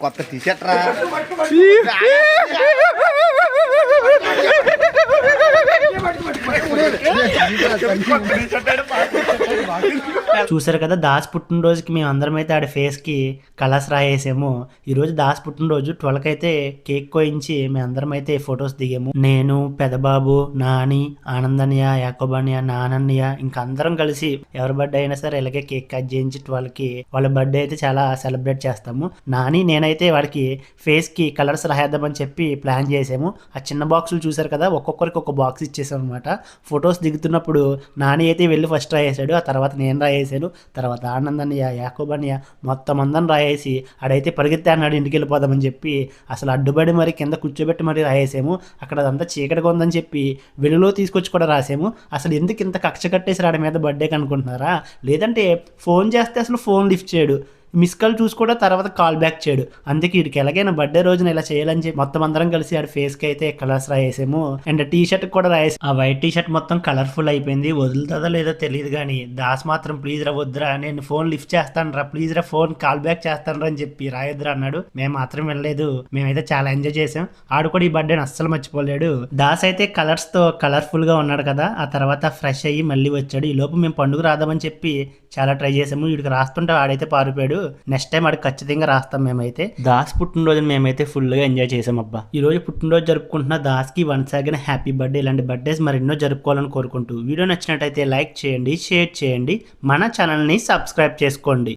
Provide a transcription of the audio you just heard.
కొత్త టీషర్ట్ రా. చూసారు కదా, దాస్ పుట్టినరోజుకి మేము అందరం అయితే ఆడ ఫేస్ కి కలర్స్ రాయేసాము. ఈరోజు దాస్ పుట్టినరోజు 12 అయితే కేక్ కోయించి మేము అందరం అయితే ఫొటోస్ దిగాము. నేను, పెదబాబు, నాని, ఆనందన్య, యాకోబన్య, నానన్య ఇంకా అందరం కలిసి ఎవరి బర్త్డే అయినా సరే ఇలాగే కేక్ కట్ చేయించి 12కి వాళ్ళ బర్త్డే అయితే చాలా సెలబ్రేట్ చేస్తాము. నాని నేనైతే వాడికి ఫేస్ కి కలర్స్ రాయేద్దామని చెప్పి ప్లాన్ చేసాము. ఆ చిన్న బాక్సులు చూసారు కదా, ఒక్కొక్కరికి ఒక బాక్స్ ఇచ్చేసాం అనమాట. ఫొటోస్ దిగుతున్నప్పుడు నాని అయితే వెళ్ళి ఫస్ట్ రాయేసాడు, ఆ తర్వాత నేను రాయేసాను, తర్వాత ఆనందన్య, యాకోబన్య మొత్తం అందరం రాయేసి ఆడైతే పరిగెత్తే అన్నాడు ఇంటికి వెళ్ళిపోదామని చెప్పి అసలు అడ్డుపడి మరి కింద కూర్చోబెట్టి మరి రాయేసాము. అక్కడ అదంతా చీకటిగా ఉందని చెప్పి వెలుగులో తీసుకొచ్చి కూడా రాసాము. అసలు ఎందుకు ఇంత కక్ష కట్టేసి ఆడ మీద బర్త్డేకి అనుకుంటున్నారా? లేదంటే ఫోన్ చేస్తే అసలు ఫోన్ లిఫ్ట్ చేయడు, మిస్ కాల్ చూసి కూడా తర్వాత కాల్ బ్యాక్ చేయడు. అందుకే వీడికి ఎలాగైనా బర్త్డే రోజున ఇలా చేయాలని చెప్పి మొత్తం అందరం కలిసి ఆడ ఫేస్ కి అయితే కలర్స్ రాయేసాము. అండ్ టీ షర్ట్ కూడా రాయేసాము. ఆ వైట్ టీ షర్ట్ మొత్తం కలర్ఫుల్ అయిపోయింది. వదులుతుందో లేదో తెలియదు కానీ దాస్ మాత్రం ప్లీజ్ రా వద్దురా, నేను ఫోన్ లిఫ్ట్ చేస్తాను రా, ప్లీజ్ రా ఫోన్ కాల్ బ్యాక్ చేస్తాను రా అని చెప్పి రాయొద్దురా అన్నాడు. మేము మాత్రం వెళ్ళలేదు. మేమైతే చాలా ఎంజాయ్ చేసాం. ఆడు కూడా ఈ బర్త్డేని అస్సలు మర్చిపోలేడు. దాస్ అయితే కలర్స్ తో కలర్ఫుల్ గా ఉన్నాడు కదా, ఆ తర్వాత ఫ్రెష్ అయ్యి మళ్ళీ వచ్చాడు. ఈ లోపు మేము పండుగ రాదామని చెప్పి చాలా ట్రై చేసాము. వీడికి రాస్తుంటే ఆడైతే పారిపోయాడు. నెక్స్ట్ టైం ఆడికి ఖచ్చితంగా రాస్తాం. మేమైతే దాస్ పుట్టినరోజుని మేమైతే ఫుల్ గా ఎంజాయ్ చేసాం. అబ్బా, ఈ రోజు పుట్టినరోజు జరుపుకుంటున్న దాస్ కి వన్స్ అగైన్ హ్యాపీ బర్త్డే. ఇలాంటి బర్త్డేస్ మరెన్నో జరుపుకోవాలని కోరుకుంటూ వీడియో నచ్చినట్టయితే లైక్ చేయండి, షేర్ చేయండి, మన ఛానల్ ని సబ్స్క్రైబ్ చేసుకోండి.